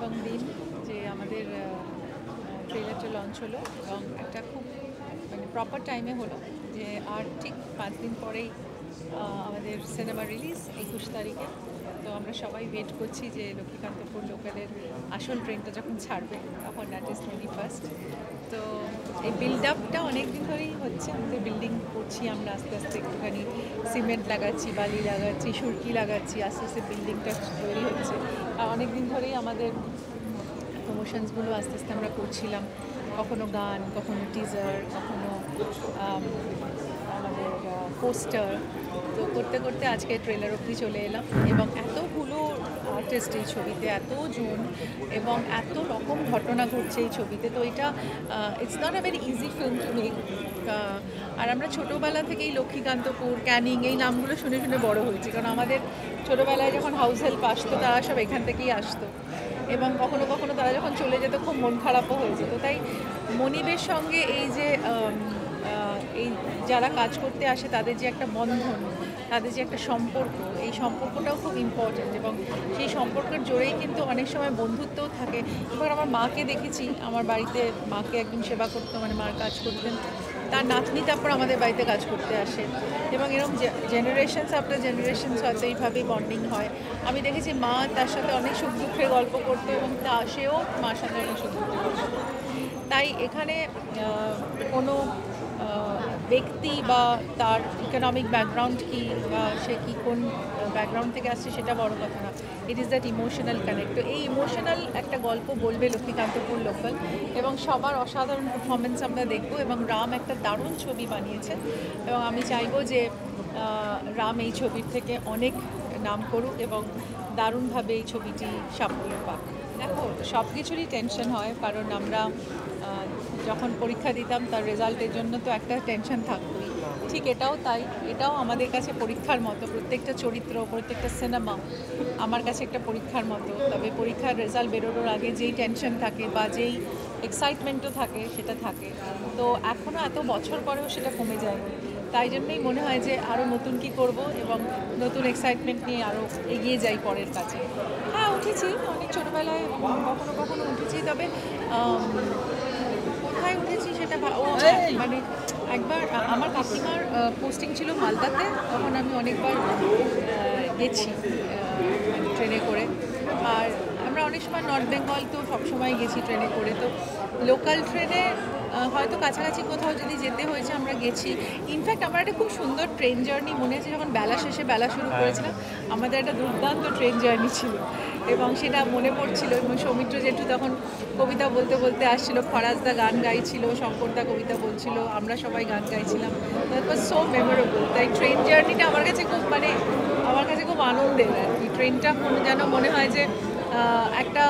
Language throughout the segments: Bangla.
এবং দিন যে আমাদের ট্রেলারটা লঞ্চ হলো এবং একটা খুব মানে প্রপার টাইমে হলো যে আর ঠিক 5 দিন পরেই আমাদের সিনেমা রিলিজ 21 তারিখে। তো আমরা সবাই ওয়েট করছি যে লক্ষ্মীকান্তপুর লোকালের আসল ট্রেনটা যখন ছাড়বে তখন দ্যাট ইজ 21st। তো এই বিল্ড আপটা অনেক দিন ধরেই হচ্ছে, আমাদের বিল্ডিং করছি আমরা আস্তে আস্তে, একটুখানি সিমেন্ট লাগাচ্ছি, বালি লাগাচ্ছি, সুরকি লাগাচ্ছি, আস্তে আস্তে বিল্ডিংটা তৈরি হচ্ছে। আর অনেক দিন ধরেই আমাদের প্রমোশনসগুলো আস্তে আস্তে আমরা করছিলাম, কখনো গান, কখনো টিজার, কখনো আমাদের পোস্টার। তো করতে করতে আজকে ট্রেলার অবধি চলে এলাম এবং এতগুলো আর্টিস্ট এই ছবিতে, এতজন এবং এত রকম ঘটনা ঘটছে এই ছবিতে। তো এটা it's not a very easy film to make. আর আমরা ছোটোবেলা থেকেই লক্ষ্মীকান্তপুর, ক্যানিং এই নামগুলো শুনে শুনে বড় হয়েছি, কারণ আমাদের ছোটোবেলায় যখন হাউস হেল্প আসতো তারা সব এখান থেকেই আসতো এবং কখনো কখনো তারা যখন চলে যেত খুব মন খারাপও হয়ে যেত। তাই মনিবের সঙ্গে এই যে এই যারা কাজ করতে আসে তাদের যে একটা বন্ধন, তাদের যে একটা সম্পর্ক, এই সম্পর্কটাও খুব ইম্পর্ট্যান্ট এবং সেই সম্পর্কের জোরেই কিন্তু অনেক সময় বন্ধুত্বও থাকে। এবার আমার মাকে দেখেছি, আমার বাড়িতে মাকে একদম সেবা করতো, মানে মার কাজ করতেন, তার নাতনি তারপর আমাদের বাড়িতে কাজ করতে আসে এবং এরকম জেনারেশনস আফটার জেনারেশনস হয়তো এইভাবেই বন্ডিং হয়। আমি দেখেছি মা তার সাথে অনেক সুখ দুঃখের গল্প করতো এবং সেও মার সাথে অনেক সুখ দুঃখের গল্প করতো। তাই এখানে কোনো ব্যক্তি বা তার ইকোনমিক ব্যাকগ্রাউন্ড কী বা সে কী কোন ব্যাকগ্রাউন্ড থেকে আসছে সেটা বড় কথা না, it is that emotional connect. তো এই ইমোশনাল একটা গল্প বলবে লক্ষ্মীকান্তপুর লোকাল এবং সবার অসাধারণ পারফরমেন্স আমরা দেখব এবং রাম একটা দারুণ ছবি বানিয়েছে এবং আমি চাইবো যে রাম এই ছবির থেকে অনেক নাম করুক এবং দারুণভাবে এই ছবিটি সাফল্য পাক। দেখো, সব কিছুরই টেনশন হয়, কারণ আমরা যখন পরীক্ষা দিতাম তার রেজাল্টের জন্য তো একটা টেনশন থাকতোই, ঠিক এটাও তাই। এটাও আমাদের কাছে পরীক্ষার মতো, প্রত্যেকটা চরিত্র, প্রত্যেকটা সিনেমা আমার কাছে একটা পরীক্ষার মতো। তবে পরীক্ষার রেজাল্ট বেরোনোর আগে যেই টেনশন থাকে বা যেই এক্সাইটমেন্টও থাকে সেটা থাকে। তো এখনও এত বছর পরেও সেটা কমে যায়নি। তাই জন্যই মনে হয় যে আরও নতুন কী করব এবং নতুন এক্সাইটমেন্ট নিয়ে আরও এগিয়ে যাই পরের কাছে। হ্যাঁ, উঠেছি অনেক ছোটোবেলায়, কখনো কখনো উঠেছি, তবে কোথায় উঠেছি সেটা মানে একবার আমার কাকিমার পোস্টিং ছিল মালদাতে, তখন আমি অনেকবার গেছি ট্রেনে করে। আর আমরা অনেক সময় নর্থ বেঙ্গল তো সবসময় গেছি ট্রেনে করে। তো লোকাল ট্রেনে হয়তো কাছাকাছি কোথাও যদি যেতে হয়েছে আমরা গেছি। ইনফ্যাক্ট আমার একটা খুব সুন্দর ট্রেন জার্নি মনে আছে, যখন বেলা শেষে বেলা শুরু করেছিলাম আমাদের একটা দুর্দান্ত ট্রেন জার্নি ছিল এবং সেটা মনে পড়ছিল। এবং সৌমিত্র জেঠু তখন কবিতা বলতে বলতে আসছিল, খরাজদা গান গাইছিল, শঙ্করদা কবিতা বলছিল, আমরা সবাই গান গাইছিলাম। That was so memorable. তাই ট্রেন জার্নিটা আমার কাছে খুব আনন্দের আর কি। ট্রেনটা যেন মনে হয় যে একটা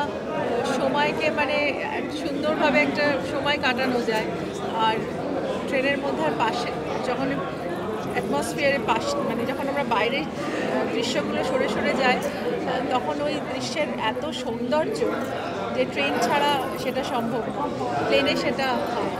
সময়কে মানে সুন্দরভাবে একটা সময় কাটানো যায়। আর ট্রেনের মধ্যে আর পাশে যখন অ্যাটমসফিয়ারের মানে যখন আমরা বাইরের দৃশ্যগুলো সরে সরে যাই তখন ওই দৃশ্যের এত সৌন্দর্য যে ট্রেন ছাড়া সেটা সম্ভব না, প্লেনে সেটা হয়।